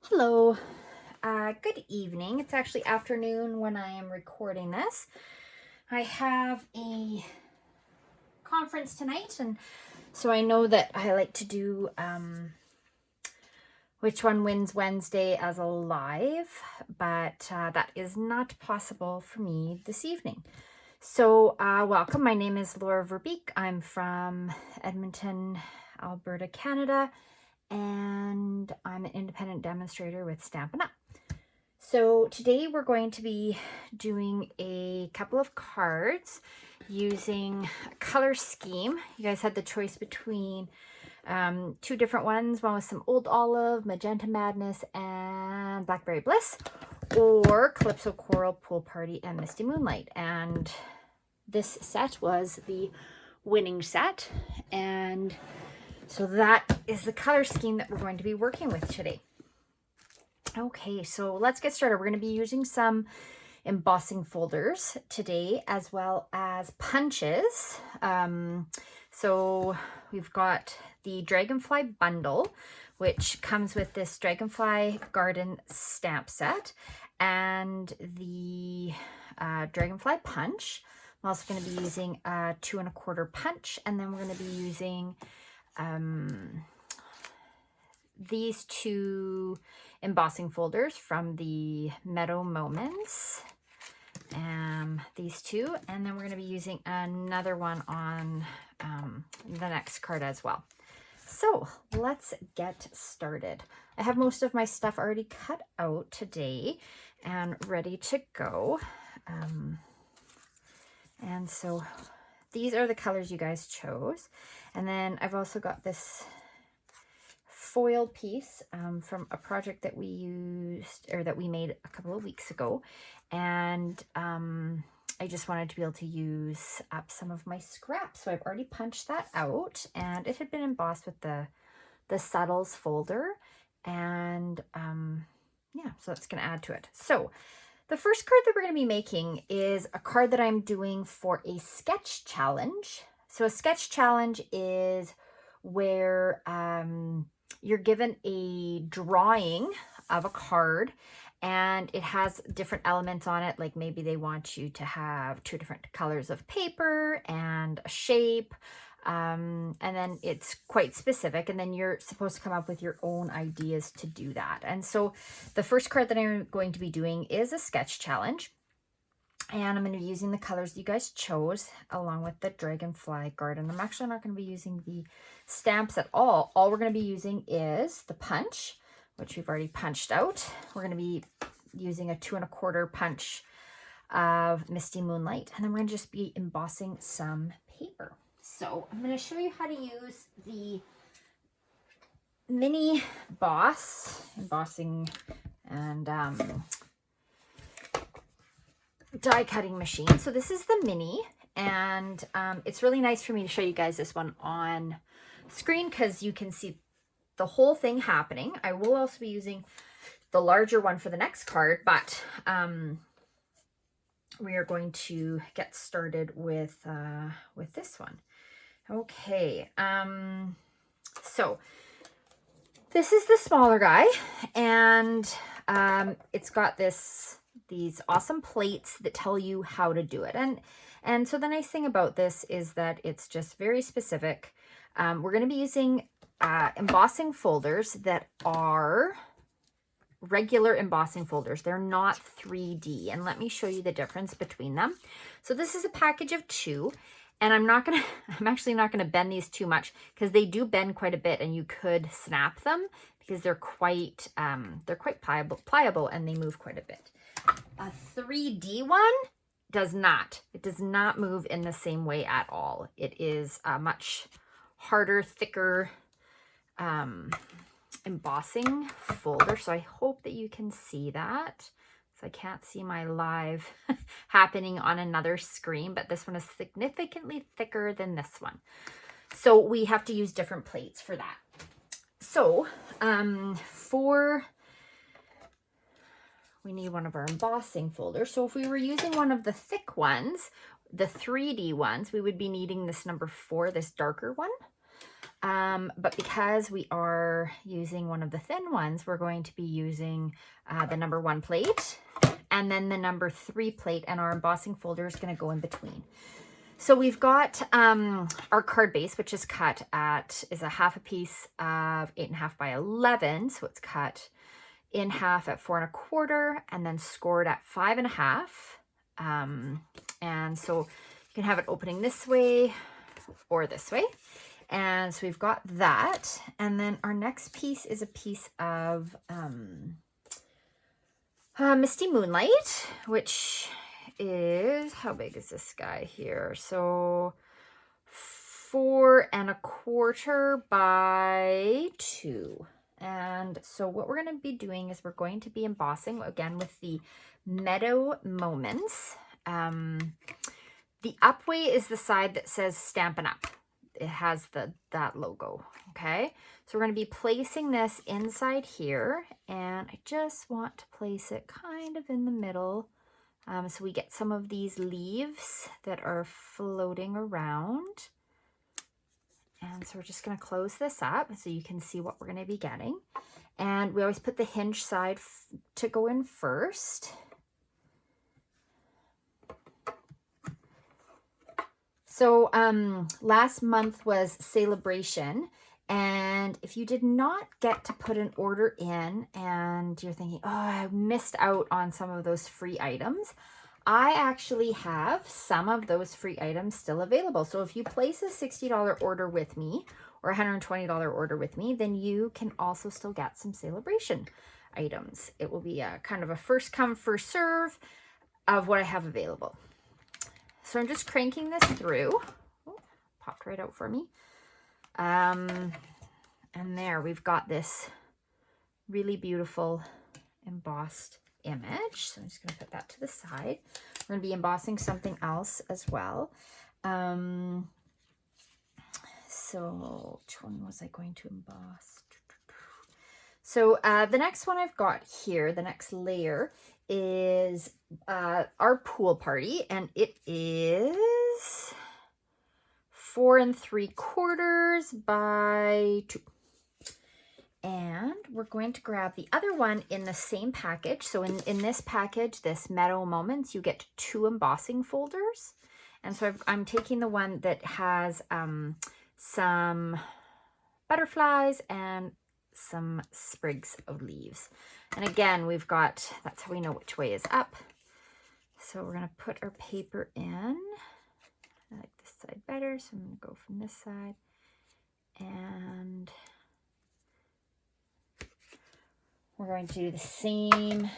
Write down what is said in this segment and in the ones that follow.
Hello, good evening. It's actually afternoon when I am recording this. I have a conference tonight, and so I know that I like to do Which One Wins Wednesday as a live, but that is not possible for me this evening. So welcome. My name is Laura Verbeek. I'm from Edmonton, Alberta, Canada, and I'm an independent demonstrator with Stampin' Up! So today we're going to be doing a couple of cards using a color scheme. You guys had the choice between two different ones, one with some Old Olive, Magenta Madness, and Blackberry Bliss, or Calypso Coral, Pool Party, and Misty Moonlight. And this set was the winning set, and so that is the color scheme that we're going to be working with today. Okay, so let's get started. We're going to be using some embossing folders today, as well as punches. So we've got the Dragonfly Bundle, which comes with this Dragonfly Garden stamp set, and the Dragonfly Punch. I'm also going to be using a 2 1/4 punch, and then we're going to be using these two embossing folders from the Meadow Moments, these two, and then we're going to be using another one on the next card as well. So let's get started. I have most of my stuff already cut out today and ready to go, and so these are the colors you guys chose, and then I've also got this foil piece from a project that we used, or that we made a couple of weeks ago, and I just wanted to be able to use up some of my scraps. So I've already punched that out, and it had been embossed with the Subtles folder, and yeah, so that's going to add to it. So the first card that we're going to be making is a card that I'm doing for a sketch challenge. So a sketch challenge is where you're given a drawing of a card, and it has different elements on it. Like maybe they want you to have 2 different colors of paper and a shape, and then it's quite specific, and then you're supposed to come up with your own ideas to do that. And so the first card that I'm going to be doing is a sketch challenge, and I'm going to be using the colors you guys chose along with the Dragonfly Garden. I'm actually not going to be using the stamps at all. All we're going to be using is the punch, which we've already punched out. We're going to be using a 2 1/4 punch of Misty Moonlight, and then we're going to just be embossing some paper. So I'm going to show you how to use the mini embossing and die cutting machine. So this is the mini, and it's really nice for me to show you guys this one on screen because you can see the whole thing happening. I will also be using the larger one for the next card, but we are going to get started with this one. Okay, so this is the smaller guy, and it's got these awesome plates that tell you how to do it. And so the nice thing about this is that it's just very specific. We're going to be using embossing folders that are regular embossing folders. They're not 3D. And let me show you the difference between them. So this is a package of 2. And I'm actually not going to bend these too much because they do bend quite a bit, and you could snap them because they're quite pliable and they move quite a bit. A 3D one does not. It does not move in the same way at all. It is a much harder, thicker embossing folder. So I hope that you can see that. So I can't see my live happening on another screen, but this one is significantly thicker than this one. So we have to use different plates for that. So we need one of our embossing folders. So if we were using one of the thick ones, the 3D ones, we would be needing this number 4, this darker one. But because we are using one of the thin ones, we're going to be using the number 1 plate and then the number 3 plate, and our embossing folder is going to go in between. So we've got our card base, which is cut at, is a half a piece of 8.5 by 11. So it's cut in half at 4 1/4 and then scored at 5.5. And so you can have it opening this way or this way. And so we've got that. And then our next piece is a piece of Misty Moonlight, which is, how big is this guy here? So 4 1/4 by 2. And so what we're going to be doing is we're going to be embossing again with the Meadow Moments. The up way is the side that says Stampin' Up. It has that logo, okay? So we're going to be placing this inside here, and I just want to place it kind of in the middle, so we get some of these leaves that are floating around. And so we're just going to close this up so you can see what we're going to be getting. And we always put the hinge side to go in first. So last month was Celebration, and if you did not get to put an order in and you're thinking, oh, I missed out on some of those free items, I actually have some of those free items still available. So if you place a $60 order with me or a $120 order with me, then you can also still get some Celebration items. It will be a kind of a first come, first serve of what I have available. So I'm just cranking this through. Oh, popped right out for me. And there we've got this really beautiful embossed image. So I'm just going to put that to the side. We're going to be embossing something else as well. So which one was I going to emboss? So the next one I've got here, the next layer, is our pool party, and it is 4 3/4 by 2. And we're going to grab the other one in the same package. So in this package, this Meadow Moments, you get 2 embossing folders. And so I'm taking the one that has some butterflies and some sprigs of leaves. And again, we've got, that's how we know which way is up. So we're going to put our paper in. I like this side better, so I'm going to go from this side. And we're going to do the same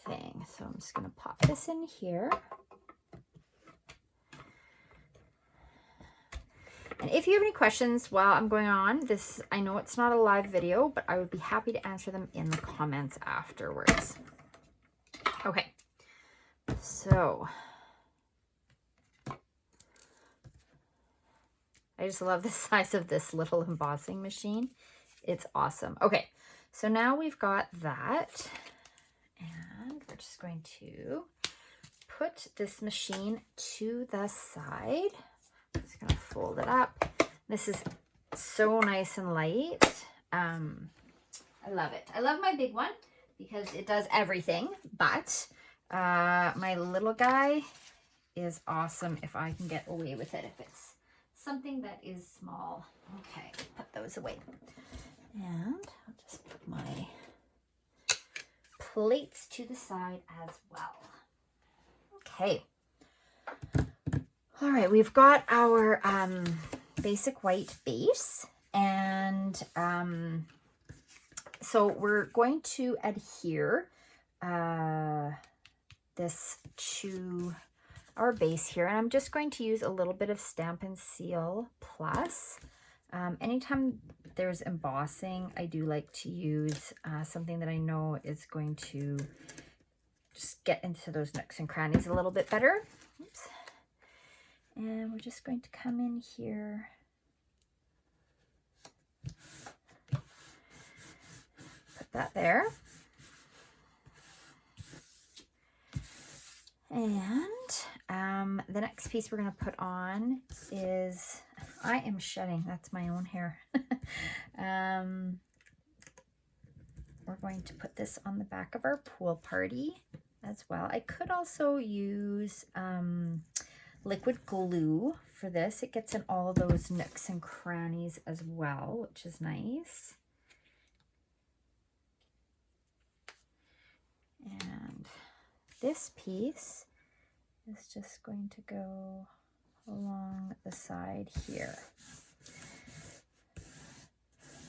thing. So I'm just going to pop this in here. And if you have any questions while I'm going on, this, I know it's not a live video, but I would be happy to answer them in the comments afterwards. Okay, so I just love the size of this little embossing machine. It's awesome. Okay, so now we've got that, and we're just going to put this machine to the side. I'm just going to fold it up. This is so nice and light. I love it. I love my big one because it does everything, but my little guy is awesome if I can get away with it, if it's something that is small. Okay, put those away. And I'll just put my plates to the side as well. Okay. All right, we've got our basic white base, and so we're going to adhere this to our base here, and I'm just going to use a little bit of Stampin' Seal Plus. Anytime there's embossing, I do like to use something that I know is going to just get into those nooks and crannies a little bit better. Oops. And we're just going to come in here. Put that there. And the next piece we're going to put on is I am shedding. That's my own hair. We're going to put this on the back of our pool party as well. I could also use liquid glue for this. It gets in all those nooks and crannies as well, which is nice. And this piece is just going to go along the side here.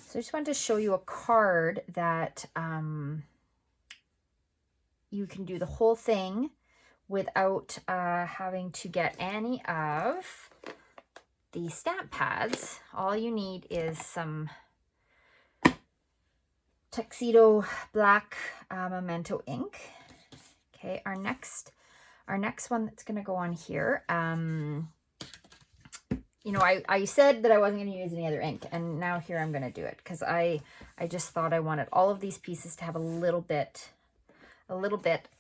So I just wanted to show you a card that you can do the whole thing without having to get any of the stamp pads. All you need is some Tuxedo Black Memento ink. Okay, our next one that's going to go on here. You know, I said that I wasn't going to use any other ink, and now here I'm going to do it because I just thought I wanted all of these pieces to have a little bit.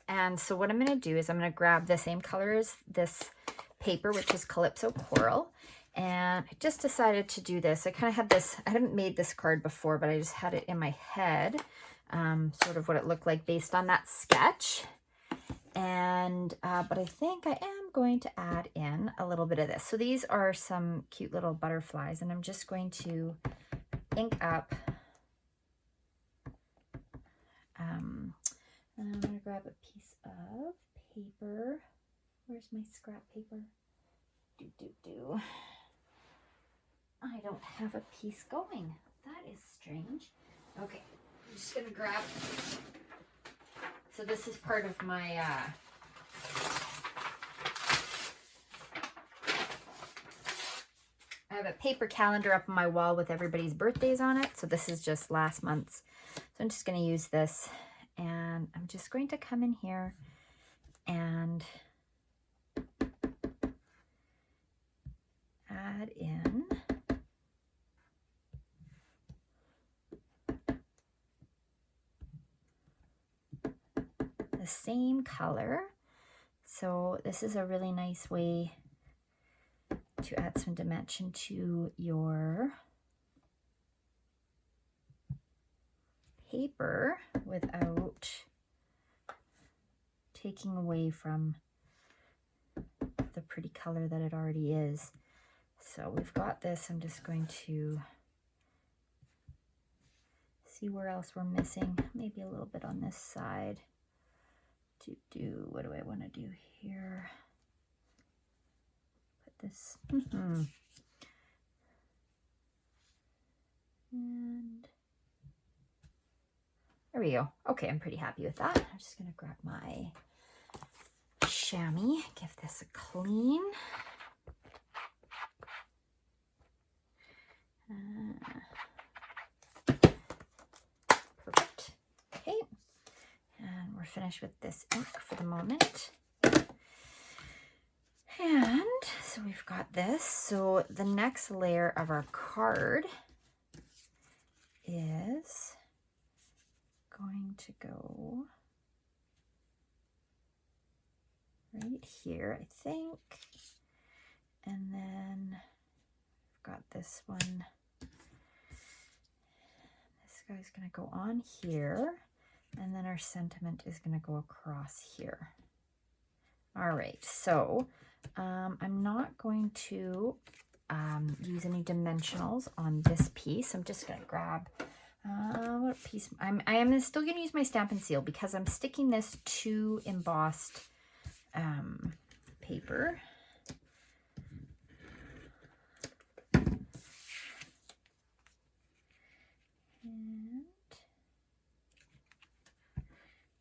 And so what I'm going to do is I'm going to grab the same color as this paper, which is Calypso Coral. And I just decided to do this. I kind of had this, I hadn't made this card before, but I just had it in my head, sort of what it looked like based on that sketch. And, but I think I am going to add in a little bit of this. So these are some cute little butterflies, and I'm just going to ink up. And I'm going to grab a piece of paper. Where's my scrap paper? I don't have a piece going. That is strange. Okay, I'm just going to grab. So this is part of my I have a paper calendar up on my wall with everybody's birthdays on it. So this is just last month's. So I'm just going to use this, and I'm just going to come in here and add in the same color. So this is a really nice way to add some dimension to your paper without taking away from the pretty color that it already is. So we've got this. I'm just going to see where else we're missing. Maybe a little bit on this side. What do I want to do here? Put this. And there we go. Okay, I'm pretty happy with that. I'm just going to grab my chamois, give this a clean. Perfect. Okay. And we're finished with this ink for the moment. And so we've got this. So the next layer of our card is going to go right here, I think. And then I've got this one. This guy's going to go on here. And then our sentiment is going to go across here. All right, so I'm not going to use any dimensionals on this piece. I'm just going to grab what piece. I am still going to use my Stampin' Seal because I'm sticking this to embossed paper. And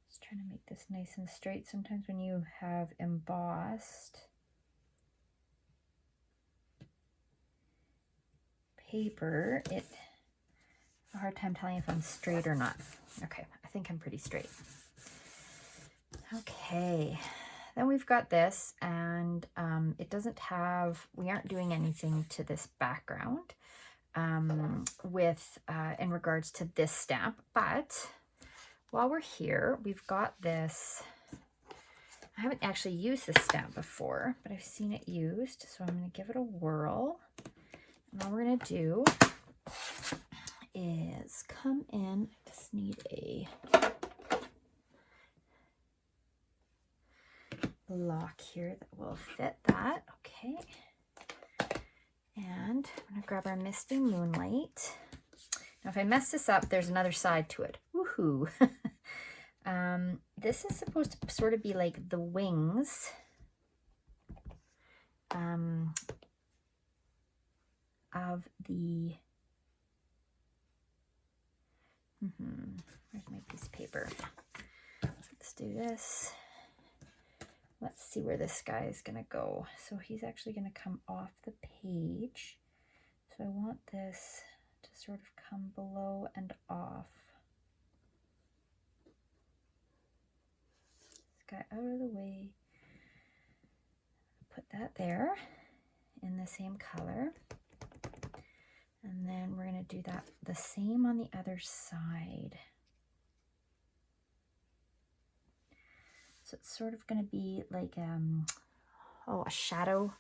just trying to make this nice and straight. Sometimes when you have embossed paper, it a hard time telling if I'm straight or not. Okay, I think I'm pretty straight. Okay, then we've got this, and it doesn't have, we aren't doing anything to this background with in regards to this stamp, but while we're here, we've got this. I haven't actually used this stamp before, but I've seen it used, so I'm going to give it a whirl. And all we're going to do is come in. I just need a block here that will fit that. Okay. And I'm going to grab our Misty Moonlight. Now, if I mess this up, there's another side to it. Woohoo! This is supposed to sort of be like the wings of the... Where's my piece of paper? Let's do this. Let's see where this guy is going to go. So he's actually going to come off the page. So I want this to sort of come below and off. This guy out of the way. Put that there in the same color. And then we're going to do that the same on the other side. So it's sort of going to be like a shadow,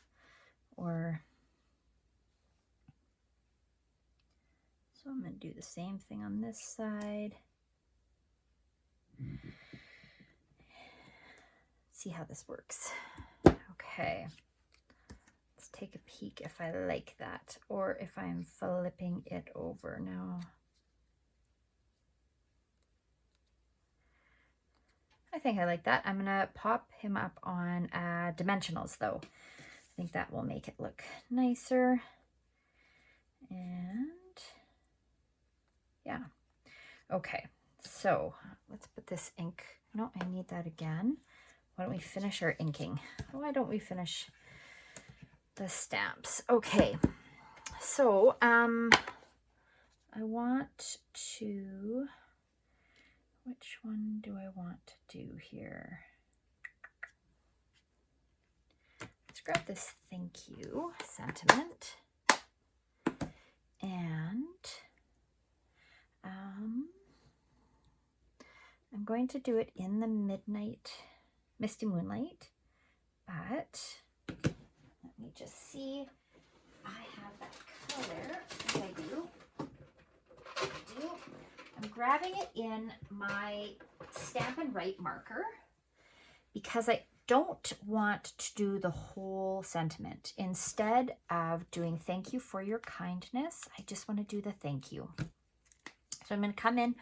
or so I'm going to do the same thing on this side. See how this works. Okay. Let's take a peek if I like that, or if I'm flipping it over now. I think I like that. I'm gonna pop him up on dimensionals though. I think that will make it look nicer. And yeah. Okay, so let's put this ink. No, I need that again. Why don't we finish our inking? Why don't we finish the stamps? Okay, so I want to... Which one do I want to do here? Let's grab this thank you sentiment. And I'm going to do it in the Misty Moonlight, but let me just see if I have that color. I think I do. I'm grabbing it in my Stampin' Write marker because I don't want to do the whole sentiment. Instead of doing thank you for your kindness, I just want to do the thank you. So I'm going to come in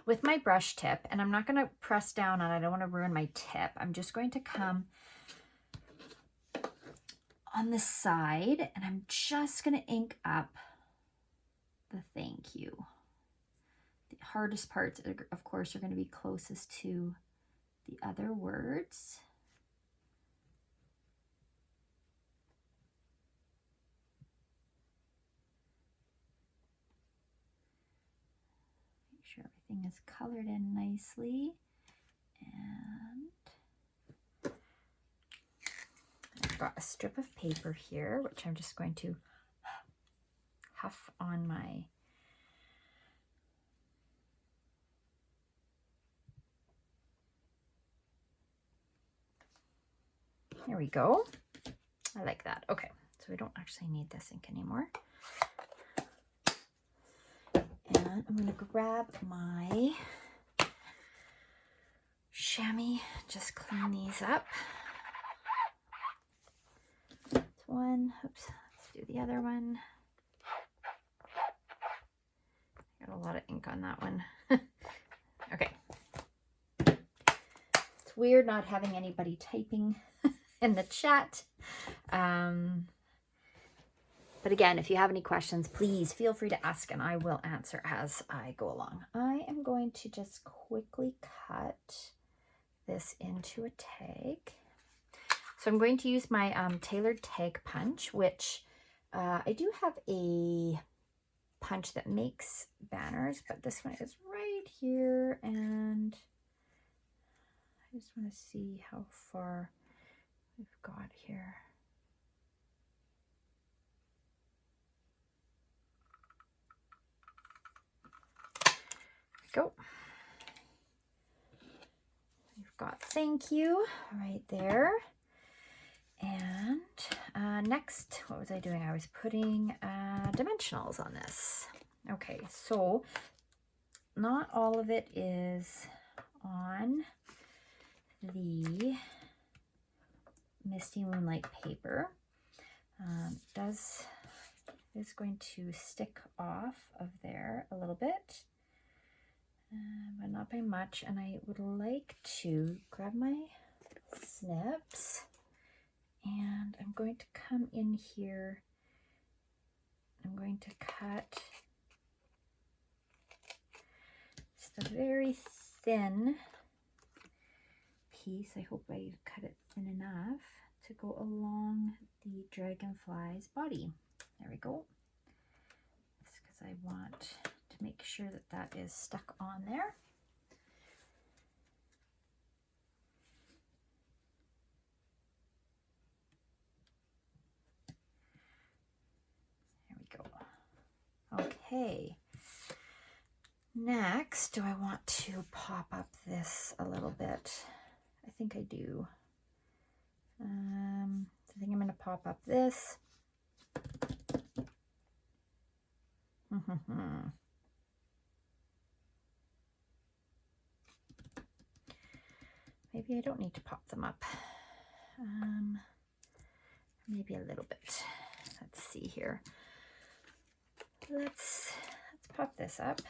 with my brush tip, and I'm not going to press down on it. I don't want to ruin my tip. I'm just going to come on the side, and I'm just going to ink up the thank you. The hardest parts, of course, are going to be closest to the other words. Make sure everything is colored in nicely. And I've got a strip of paper here, which I'm just going to huff on my There we go. I like that. Okay, so we don't actually need this ink anymore. And I'm going to grab my chamois, just clean these up. That's one. Oops, let's do the other one. Got a lot of ink on that one. Okay. It's weird not having anybody typing in the chat. But again, if you have any questions, please feel free to ask and I will answer as I go along. I am going to just quickly cut this into a tag. So I'm going to use my tailored tag punch, which I do have a punch that makes banners, but this one is right here, and I just want to see how far we've got here. Go. We've got thank you right there. And Next, what was I doing? I was putting dimensionals on this. Okay, so not all of it is on the Misty Moonlight paper. Is going to stick off of there a little bit, but not by much. And I would like to grab my snips, and I'm going to come in here. I'm going to cut just a very thin piece. I hope I cut it thin enough to go along the dragonfly's body. There we go. Just because I want to make sure that that is stuck on there. There we go. Okay. Next, do I want to pop up this a little bit? I think I do. I think I'm going to pop up this. Maybe I don't need to pop them up. Maybe a little bit. Let's see here. Let's pop this up.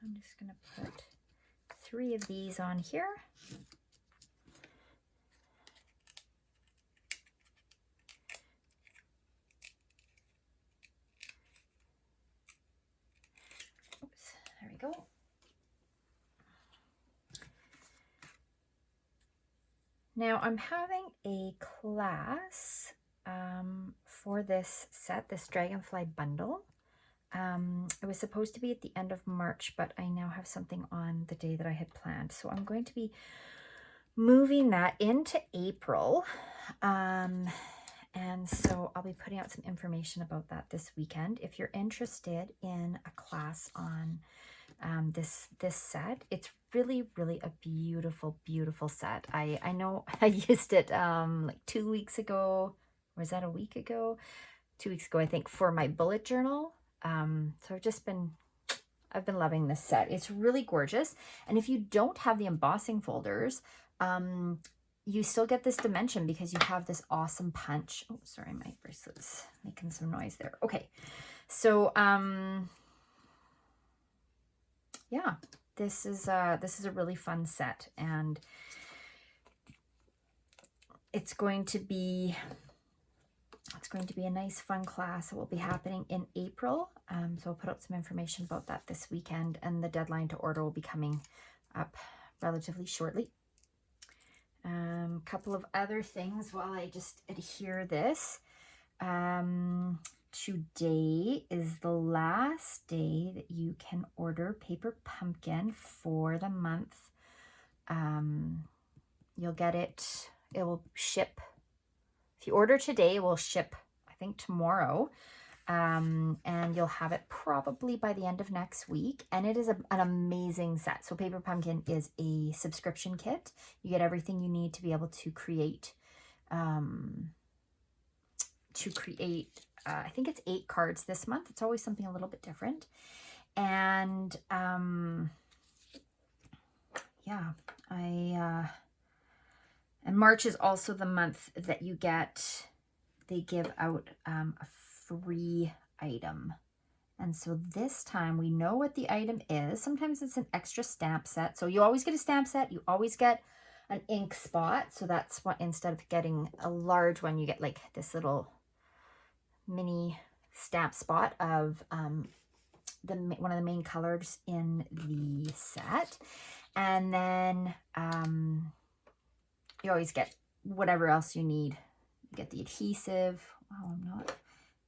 I'm just going to put 3 of these on here. Oops, there we go. Now I'm having a class for this set, this Dragonfly Bundle. It was supposed to be at the end of March, but I now have something on the day that I had planned. So I'm going to be moving that into April. And so I'll be putting out some information about that this weekend. If you're interested in a class on this set, it's really a beautiful set. I know I used it like 2 weeks ago. Was that a week ago? 2 weeks ago, I think, for my bullet journal. So I've been loving this set. It's really gorgeous. And if you don't have the embossing folders, you still get this dimension because you have this awesome punch. Oh, sorry, my bracelet's making some noise there. Okay. So, yeah, this is a really fun set, and it's going to be a nice fun class. It will be happening in April. So I'll put out some information about that this weekend, and the deadline to order will be coming up relatively shortly. Couple of other things while I just adhere this. Today is the last day that you can order Paper Pumpkin for the month. You'll get it. It will ship. If you order today, it will ship, I think, tomorrow. And you'll have it probably by the end of next week. And it is an amazing set. So Paper Pumpkin is a subscription kit. You get everything you need to be able to create, I think it's 8 cards this month. It's always something a little bit different. And yeah, and March is also the month that you get, they give out a free item. And so this time we know what the item is. Sometimes it's an extra stamp set. So you always get a stamp set. You always get an ink spot. So that's what, instead of getting a large one, you get like this little mini stamp spot of one of the main colors in the set. And then you always get whatever else you need. You get the adhesive. Wow, I'm not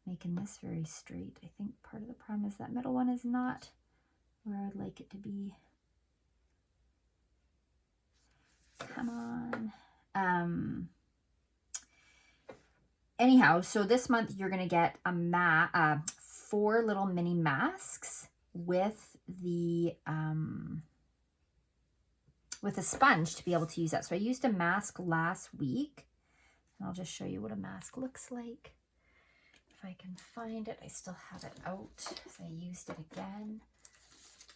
making this very straight. I think part of the problem is that middle one is not where I'd like it to be. Come on. Anyhow, so this month you're going to get 4 little mini masks with the with a sponge to be able to use that. So I used a mask last week. And I'll just show you what a mask looks like. If I can find it, I still have it out. So I used it again.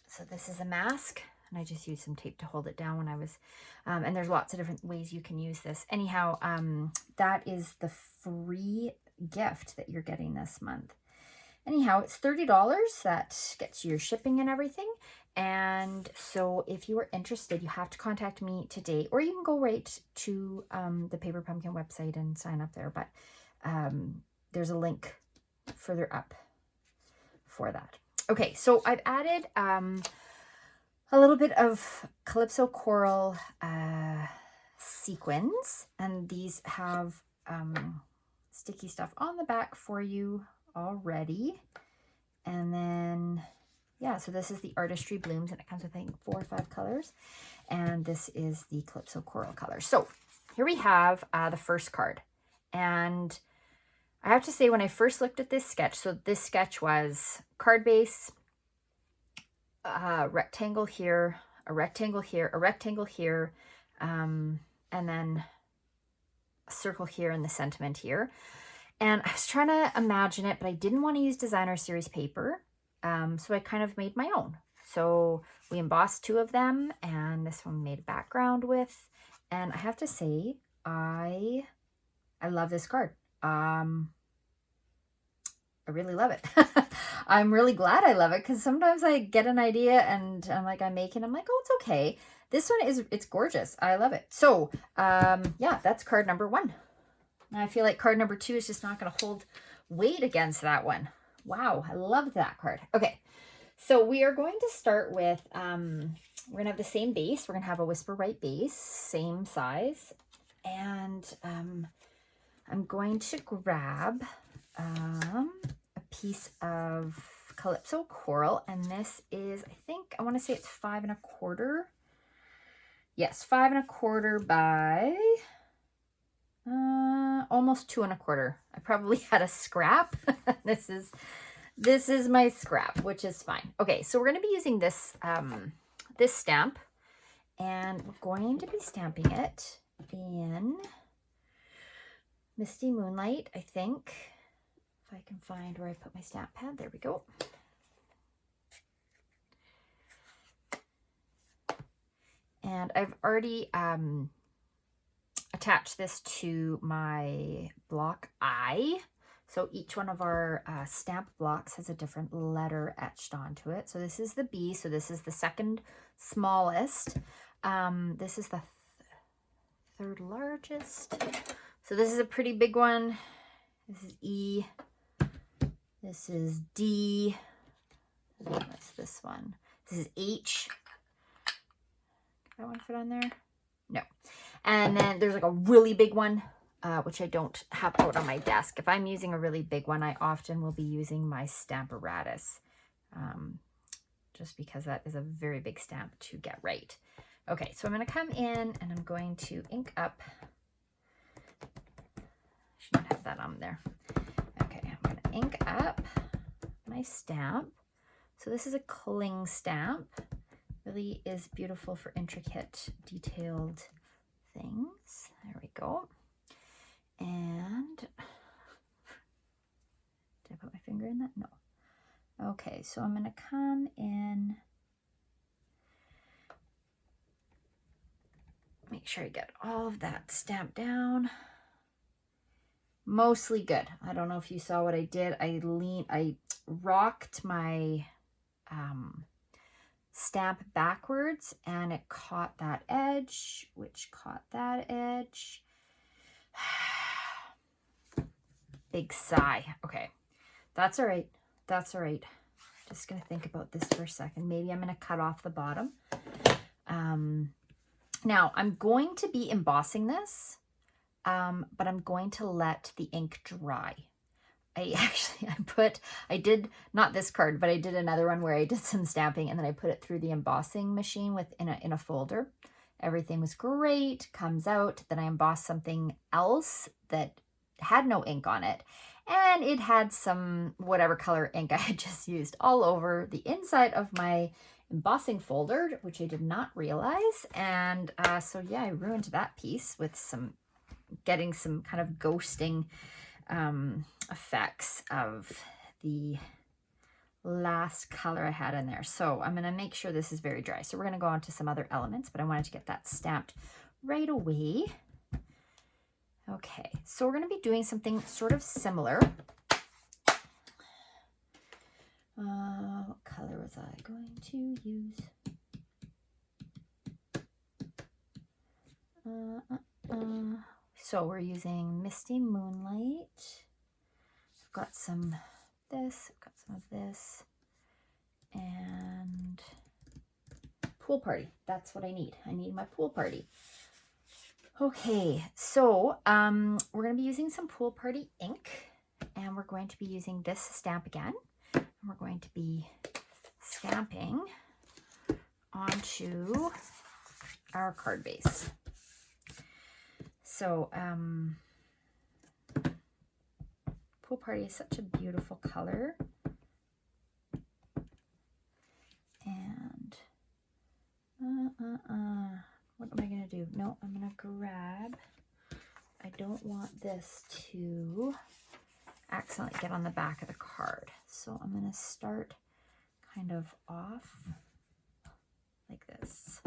So this is a mask, and I just used some tape to hold it down when I was, and there's lots of different ways you can use this. Anyhow, that is the free gift that you're getting this month. Anyhow, it's $30. That gets you your shipping and everything. And so if you are interested, you have to contact me today, or you can go right to the Paper Pumpkin website and sign up there. But there's a link further up for that. Okay, so I've added a little bit of Calypso Coral sequins, and these have sticky stuff on the back for you already. And then, yeah, so this is the Artistry Blooms, and it comes with, I think, 4 or 5 colors. And this is the Calypso Coral color. So here we have the first card. And I have to say, when I first looked at this sketch, so this sketch was card base, rectangle here, a rectangle here, a rectangle here, and then a circle here and the sentiment here. And I was trying to imagine it, but I didn't want to use designer series paper. So I kind of made my own. So we embossed 2 of them, and this one made a background with. And I have to say, I love this card. I really love it. I'm really glad I love it, because sometimes I get an idea and I'm like, I'm like, oh, it's okay. This one it's gorgeous. I love it. So, yeah, that's card number 1. And I feel like card number 2 is just not going to hold weight against that one. Wow, I love that card. Okay, so we are going to start with, we're going to have the same base. We're going to have a Whisper White base, same size. And I'm going to grab a piece of Calypso Coral, and this is, I think, I want to say it's 5 1/4. Yes, 5 1/4 by almost 2 1/4. I probably had a scrap. This is my scrap, which is fine. Okay, so we're going to be using this this stamp, and we're going to be stamping it in Misty Moonlight, I think. If I can find where I put my stamp pad. There we go. And I've already attached this to my block I. So each one of our stamp blocks has a different letter etched onto it. So this is the B. So this is the second smallest. This is the third largest. So this is a pretty big one. This is E. This is D. What's this one? This is H. Can that one fit on there? No. And then there's like a really big one, which I don't have out on my desk. If I'm using a really big one, I often will be using my Stamparatus, just because that is a very big stamp to get right. Okay, so I'm going to come in and I'm going to ink up. Should not have that on there. Okay, I'm going to ink up my stamp. So this is a cling stamp. Really is beautiful for intricate, detailed things. There we go. And did I put my finger in that? No. Okay, so I'm going to come in. Make sure I get all of that stamped down. Mostly good. I don't know if you saw what I did. I rocked my stamp backwards, and it caught that edge, which caught that edge. Big sigh. Okay, that's all right. That's all right. Just gonna think about this for a second. Maybe I'm gonna cut off the bottom. Now I'm going to be embossing this. But I'm going to let the ink dry. I did, not this card, but I did another one where I did some stamping, and then I put it through the embossing machine in a folder. Everything was great, comes out. Then I embossed something else that had no ink on it, and it had some whatever color ink I had just used all over the inside of my embossing folder, which I did not realize. And so yeah, I ruined that piece with getting some kind of ghosting effects of the last color I had in there. So I'm going to make sure this is very dry. So we're going to go on to some other elements, but I wanted to get that stamped right away. Okay, so we're going to be doing something sort of similar. What color was I going to use? So we're using Misty Moonlight. I've got some of this, I've got some of this, and Pool Party. That's what I need. I need my Pool Party. Okay, so we're going to be using some Pool Party ink, and we're going to be using this stamp again. And we're going to be stamping onto our card base. So Pool Party is such a beautiful color. And what am I going to do? No, I'm going to grab, I don't want this to accidentally get on the back of the card. So I'm going to start kind of off like this.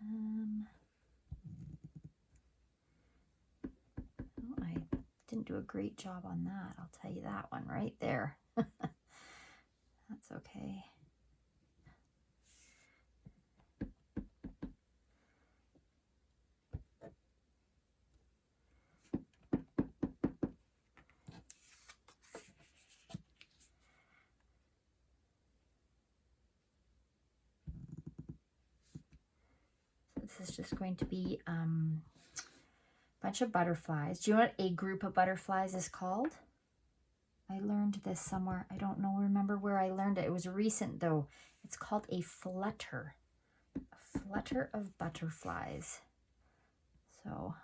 Oh, I didn't do a great job on that. I'll tell you that one right there. That's okay. This is just going to be a bunch of butterflies. Do you know what a group of butterflies is called? I learned this somewhere. I don't remember where I learned it. It was recent though. It's called a flutter. A flutter of butterflies. So,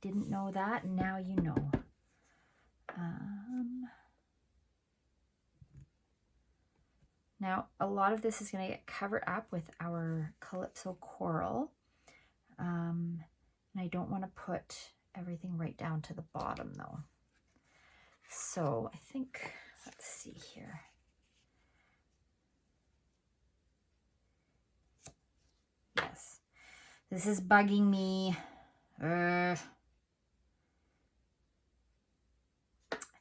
didn't know that, now you know. Now, a lot of this is going to get covered up with our Calypso Coral. And I don't want to put everything right down to the bottom though. So I think, let's see here. Yes, this is bugging me. I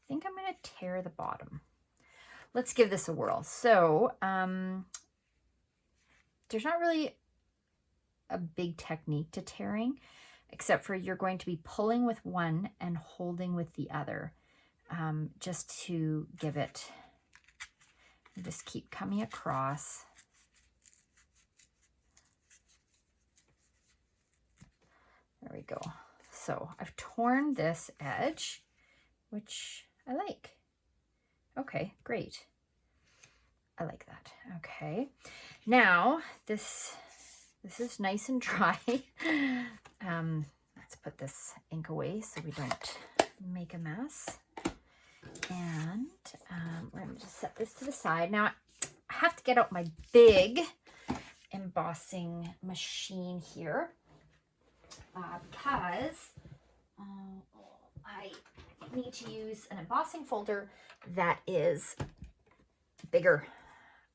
think I'm going to tear the bottom. Let's give this a whirl. So there's not really a big technique to tearing, except for you're going to be pulling with one and holding with the other, just to give it, just keep coming across. There we go. So I've torn this edge, which I like. Okay, great. I like that. Okay. Now this is nice and dry. Let's put this ink away so we don't make a mess. And we're going to just set this to the side. Now I have to get out my big embossing machine here because I need to use an embossing folder that is bigger.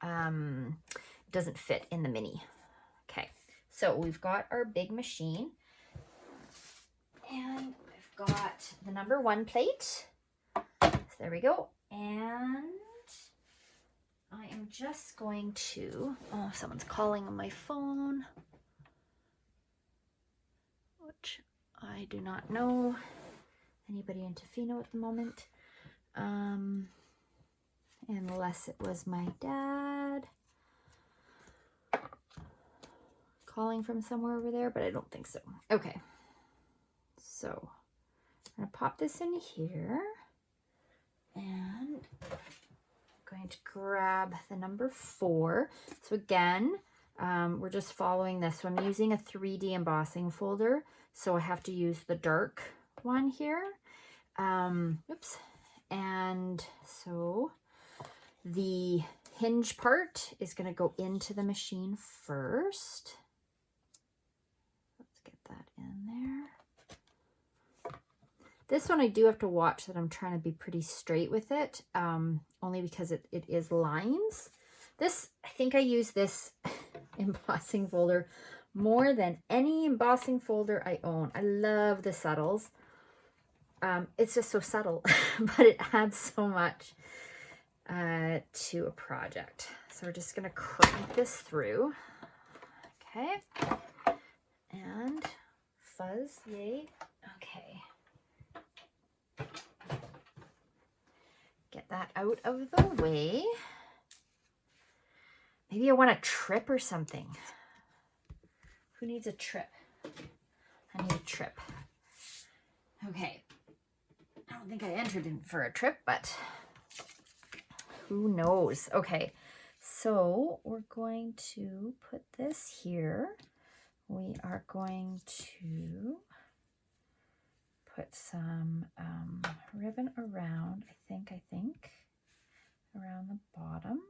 Doesn't fit in the mini. Okay, so we've got our big machine, and I've got the #1 plate. So there we go. And I am just going to, oh, someone's calling on my phone, which I do not know anybody in Tofino at the moment, unless it was my dad calling from somewhere over there, but I don't think so. Okay, so I'm going to pop this in here, and I'm going to grab the #4. So again, we're just following this. So I'm using a 3D embossing folder, so I have to use the dark one here. Oops. And so the hinge part is going to go into the machine first. Let's get that in there. This one I do have to watch that I'm trying to be pretty straight with it, only because it is lines. This, I think I use this embossing folder more than any embossing folder I own. I love the subtles. It's just so subtle, but it adds so much to a project. So we're just going to crank this through. Okay. And fuzz, yay. Okay. Get that out of the way. Maybe I want a trip or something. Who needs a trip? I need a trip. Okay. I don't think I entered in for a trip, but who knows? Okay. So we're going to put this here. We are going to put some ribbon around, I think, around the bottom.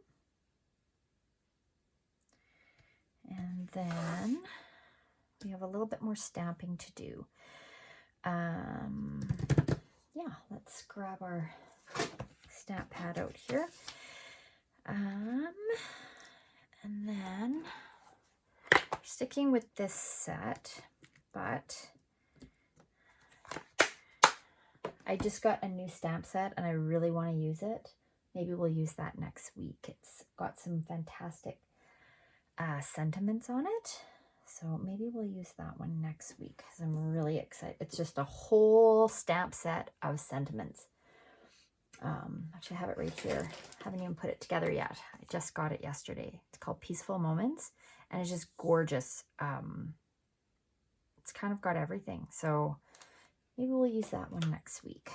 And then we have a little bit more stamping to do. Yeah, let's grab our stamp pad out here. And then sticking with this set, but I just got a new stamp set and I really want to use it. Maybe we'll use that next week. It's got some fantastic sentiments on it. So maybe we'll use that one next week because I'm really excited. It's just a whole stamp set of sentiments. Actually, I have it right here. Haven't even put it together yet. I just got it yesterday. It's called Peaceful Moments, and it's just gorgeous. It's kind of got everything. So maybe we'll use that one next week.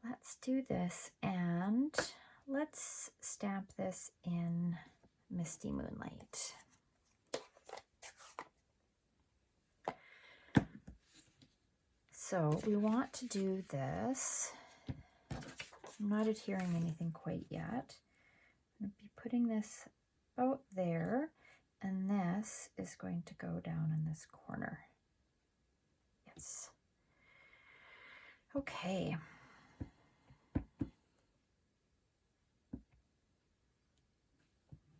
Let's do this, and let's stamp this in Misty Moonlight. So we want to do this. I'm not adhering anything quite yet. I'm going to be putting this about there, and this is going to go down in this corner. Yes. Okay.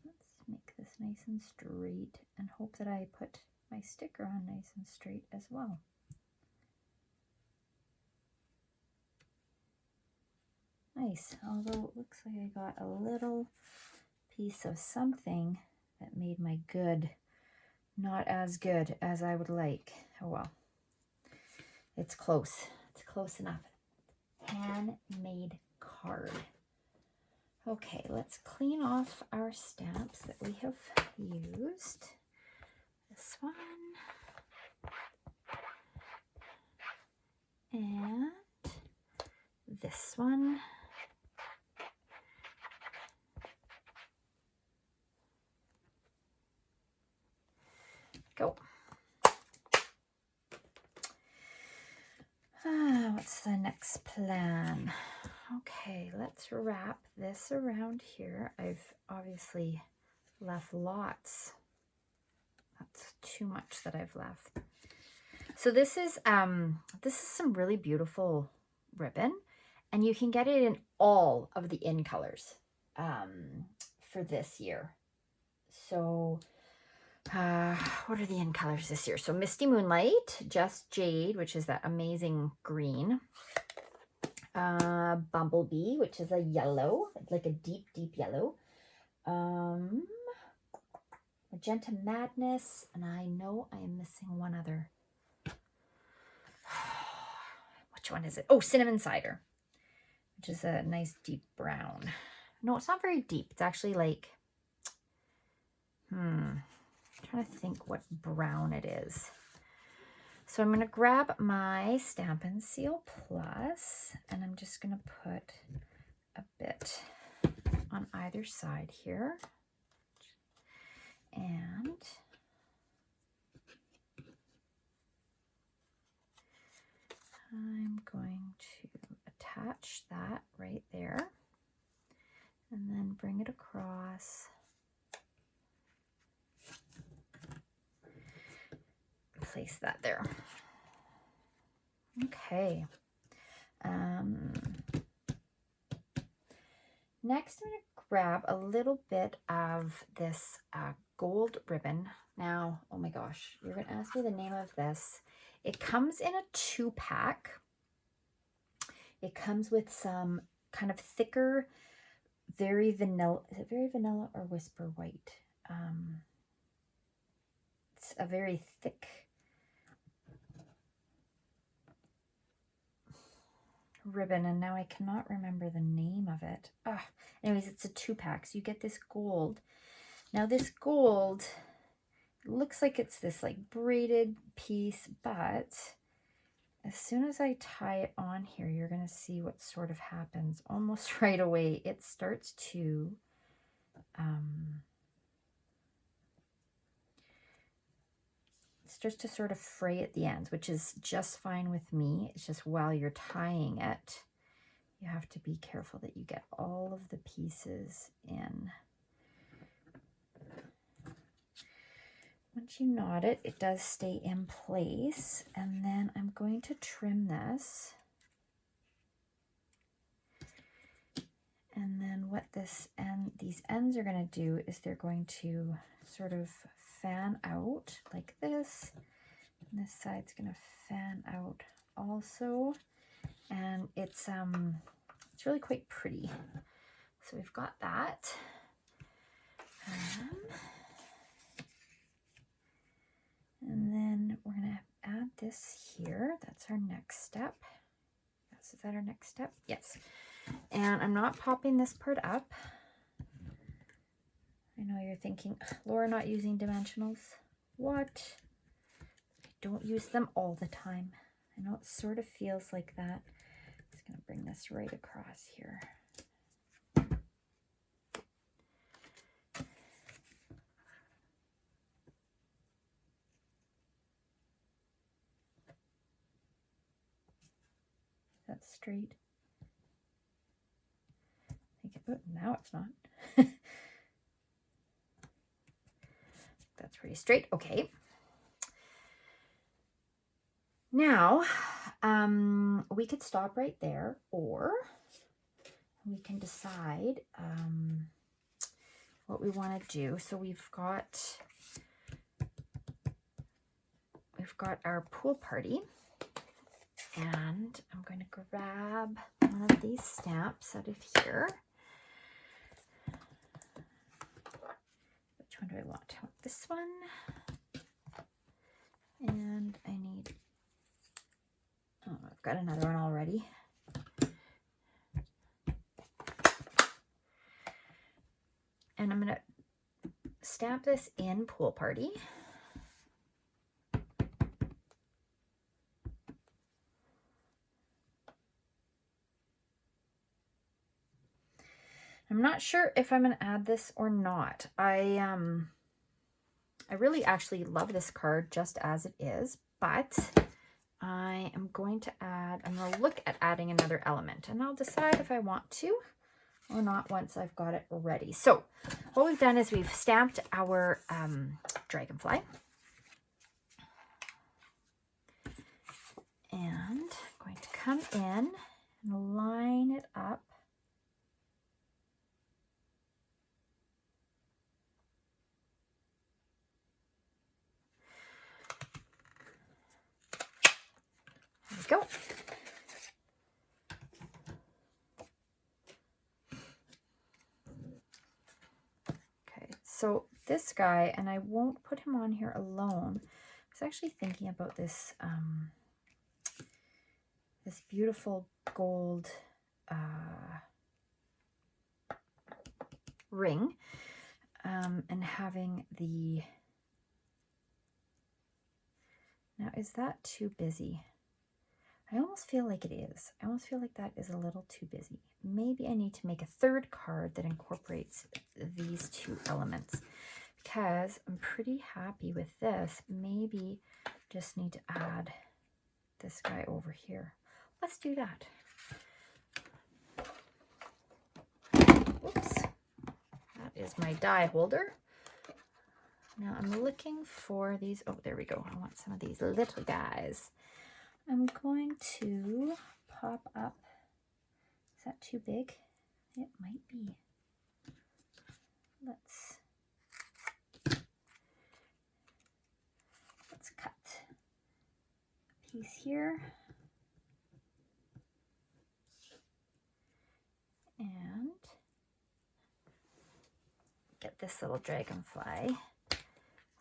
Let's make this nice and straight and hope that I put my sticker on nice and straight as well. Nice, although it looks like I got a little piece of something that made my good not as good as I would like. Oh well, it's close. It's close enough. Handmade card. Okay, let's clean off our stamps that we have used. This one. And this one. Go. What's the next plan? Okay, let's wrap this around here. I've obviously left lots. That's too much that I've left. So this is some really beautiful ribbon, and you can get it in all of the in colors for this year. So what are the in colors this year? So Misty Moonlight, Just Jade, which is that amazing green. Bumblebee, which is a yellow, like a deep, deep yellow. Magenta Madness, and I know I am missing one other. Which one is it? Oh, Cinnamon Cider, which is a nice deep brown. No, it's not very deep. It's actually like, I'm trying to think what brown it is. So I'm going to grab my Stampin' Seal Plus, and I'm just going to put a bit on either side here. And I'm going to attach attach that right there and then bring it across. Place that there. Okay. Next, I'm going to grab a little bit of this gold ribbon. Now, oh my gosh, you're going to ask me the name of this. It comes in a 2-pack. It comes with some kind of thicker, very vanilla. Is it very vanilla or whisper white? It's a very thick ribbon, and now I cannot remember the name of it. Anyways, it's a 2-pack, so you get this gold. Now this gold looks like it's this like braided piece, but as soon as I tie it on here, you're going to see what sort of happens almost right away. It starts to sort of fray at the ends, which is just fine with me. It's just while you're tying it, you have to be careful that you get all of the pieces in. Once you knot it, it does stay in place. And then I'm going to trim this. And then what these ends are going to do is they're going to sort of fan out like this. And this side's going to fan out also. And it's really quite pretty. So we've got that. And then we're going to add this here. That's our next step. Yes, is that our next step? Yes. And I'm not popping this part up. I know you're thinking, Laura, not using dimensionals. What? I don't use them all the time. I know it sort of feels like that. I'm just going to bring this right across here. That's straight. Now it's not. That's pretty straight. Okay. Now, we could stop right there, or we can decide what we want to do. So we've got our pool party, and I'm going to grab one of these stamps out of here. Which one do I want? I want this one. And I need, I've got another one already. And I'm going to stamp this in Pool Party. I'm not sure if I'm going to add this or not. I really actually love this card just as it is, but I am going to look at adding another element, and I'll decide if I want to or not once I've got it ready. So what we've done is we've stamped our dragonfly. And I'm going to come in and line it up. There we go. Okay, so this guy, and I won't put him on here alone. I was actually thinking about this this beautiful gold ring, and having the, now is that too busy? I almost feel like it is. I almost feel like that is a little too busy. Maybe I need to make a third card that incorporates these two elements, because I'm pretty happy with this. Maybe just need to add this guy over here. Let's do that. is my die holder. Now I'm looking for these. Oh, there we go. I want some of these little guys. I'm going to pop up. Is that too big? It might be. Let's cut a piece here. And get this little dragonfly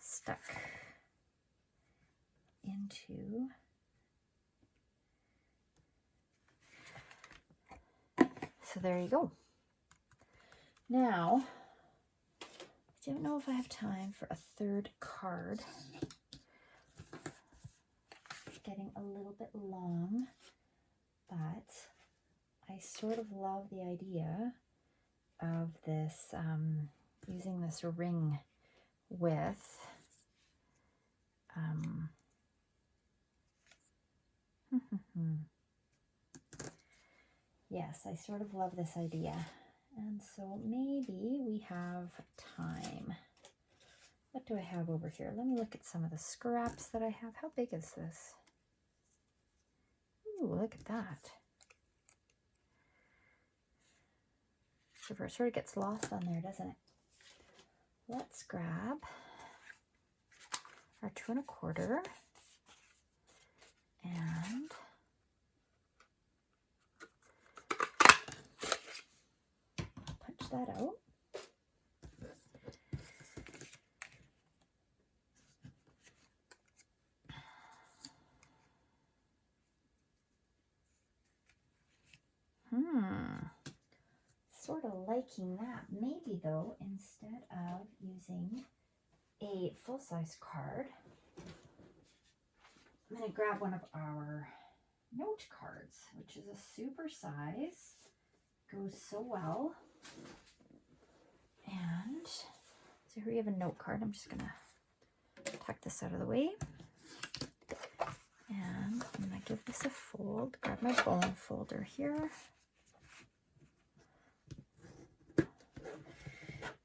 stuck into so there you go. Now, I don't know if I have time for a third card. It's getting a little bit long, but I sort of love the idea of this, using this ring with yes, I sort of love this idea. And so maybe we have time. What do I have over here? Let me look at some of the scraps that I have. How big is this? Ooh, look at that. So it sort of gets lost on there, doesn't it? Let's grab our 2 1/4 and punch that out. Sort of liking that. Maybe though, instead of using a full-size card, I'm going to grab one of our note cards, which is a super size. Goes so well. And so here we have a note card. I'm just going to tuck this out of the way. And I'm going to give this a fold. Grab my bone folder here.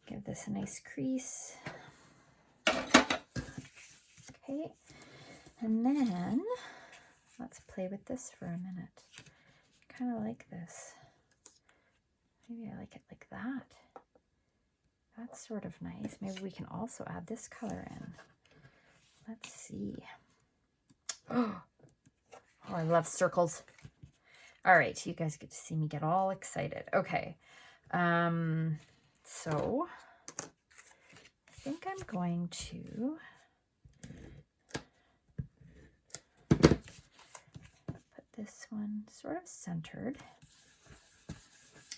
Give this a nice crease. Okay. And then let's play with this for a minute. I kind of like this. Maybe I like it like that. That's sort of nice. Maybe we can also add this color in. Let's see. Oh, I love circles. All right, you guys get to see me get all excited. Okay. So I think I'm going to put this one sort of centered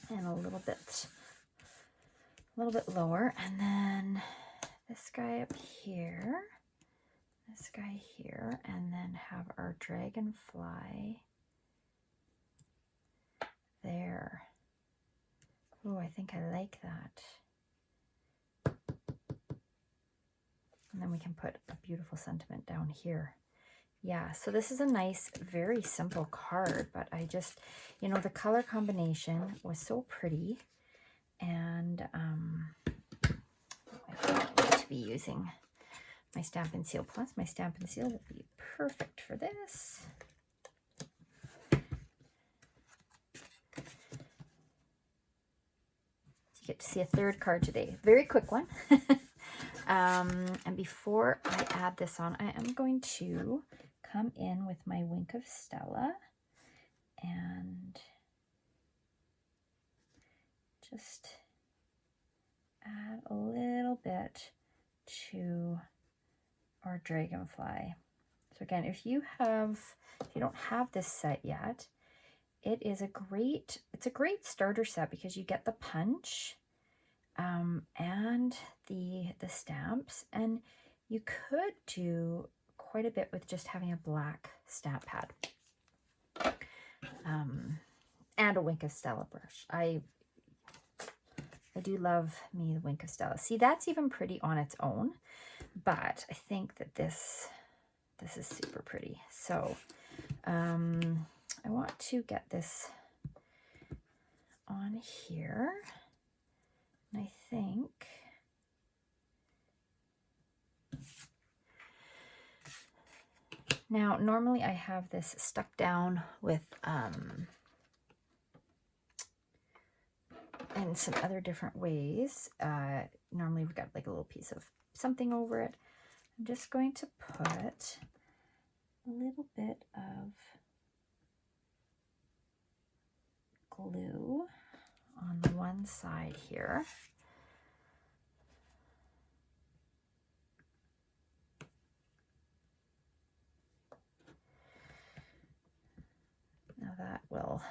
and a little bit lower, and then this guy up here, this guy here, and then have our dragonfly there. Oh, I think I like that. And then we can put a beautiful sentiment down here. Yeah, so this is a nice, very simple card, but I just, you know, the color combination was so pretty. And I need to be using my Stampin' Seal. Plus, my Stampin' Seal will be perfect for this. Get to see a third card today. Very quick one. And before I add this on, I am going to come in with my Wink of Stella and just add a little bit to our dragonfly. So again, if you don't have this set yet, it's a great starter set because you get the punch and the stamps, and you could do quite a bit with just having a black stamp pad and a Wink of Stella brush. I do love me the Wink of Stella. See, that's even pretty on its own, but I think that this is super pretty. So I want to get this on here. And I think now normally I have this stuck down with in some other different ways. Normally we've got like a little piece of something over it. I'm just going to put a little bit of glue on the one side here. Now that will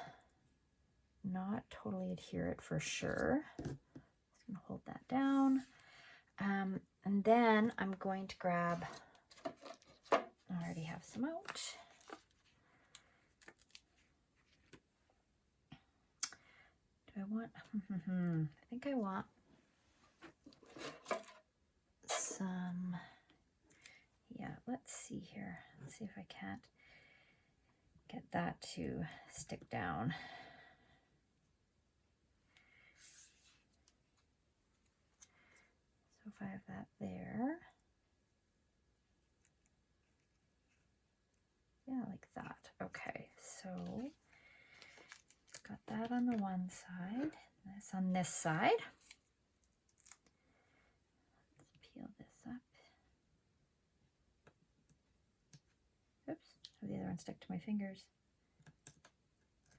not totally adhere it for sure. Just gonna hold that down. And then I'm going to grab, I already have some out. Do I want, I think I want some, yeah, let's see here. Let's see if I can't get that to stick down. So if I have that there, yeah, like that. Okay, so got that on the one side, this on this side. Let's peel this up. Oops, have the other one stuck to my fingers.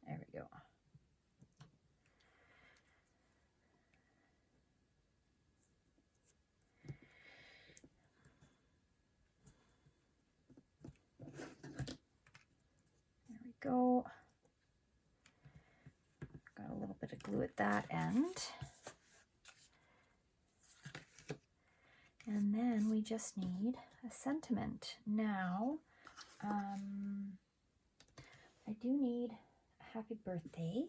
There we go. There we go. Got a little bit of glue at that end. And then we just need a sentiment. Now, I do need a happy birthday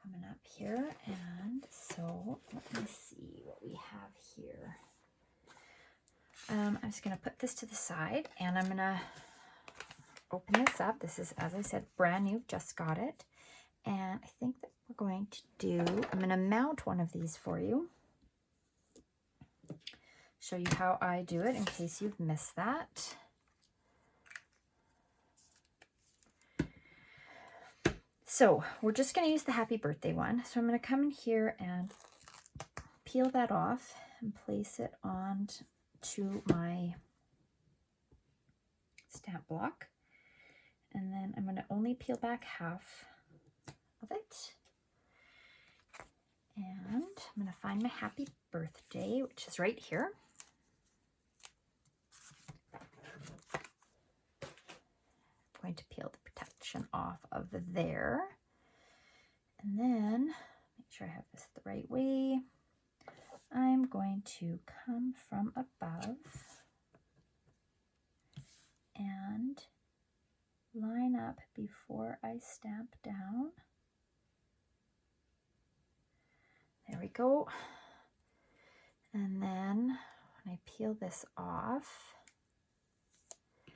coming up here. And so let me see what we have here. I'm just going to put this to the side and I'm going to open this up. This is, as I said, brand new, just got it. And I think that we're going to do, I'm going to mount one of these for you. Show you how I do it in case you've missed that. So we're just going to use the happy birthday one. So I'm going to come in here and peel that off and place it on to my stamp block. And then I'm going to only peel back half of it. And I'm going to find my happy birthday, which is right here. I'm going to peel the protection off of there. And then, make sure I have this the right way. I'm going to come from above and line up before I stamp down. There we go. And then when I peel this off,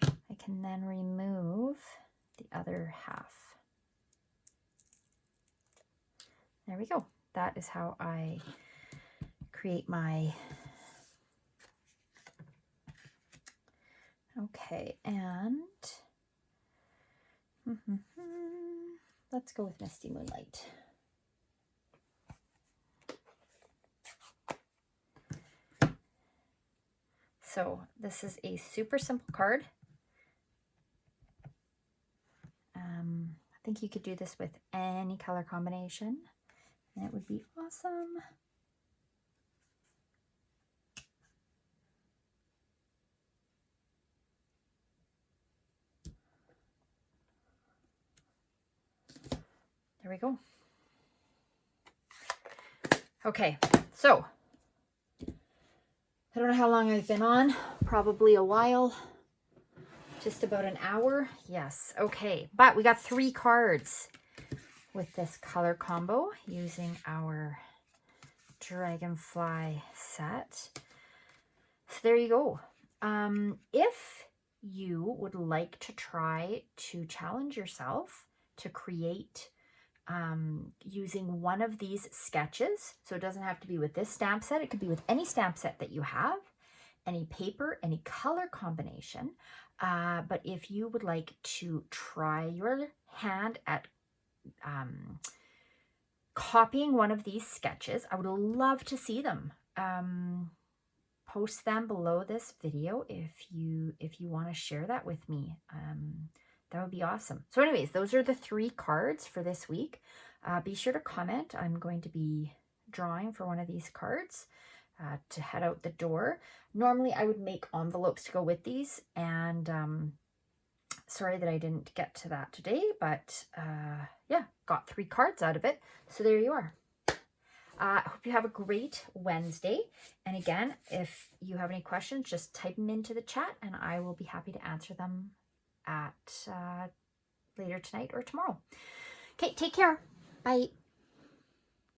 I can then remove the other half. There we go. That is how I create my, okay, and let's go with Misty Moonlight. So this is a super simple card. I think you could do this with any color combination and it would be awesome. There we go. Okay, so I don't know how long I've been on, probably a while, just about an hour. Yes, okay, but we got 3 cards with this color combo using our Dragonfly set. So there you go. If you would like to try to challenge yourself to create using one of these sketches. So it doesn't have to be with this stamp set. It could be with any stamp set that you have, any paper, any color combination. But if you would like to try your hand at copying one of these sketches, I would love to see them. Post them below this video if you want to share that with me. That would be awesome. So anyways, those are the 3 cards for this week. Be sure to comment. I'm going to be drawing for one of these cards to head out the door. Normally I would make envelopes to go with these, and sorry that I didn't get to that today, but yeah, got 3 cards out of it. So there you are. I hope you have a great Wednesday. And again, if you have any questions, just type them into the chat and I will be happy to answer them at later tonight or tomorrow. Okay, take care. Bye.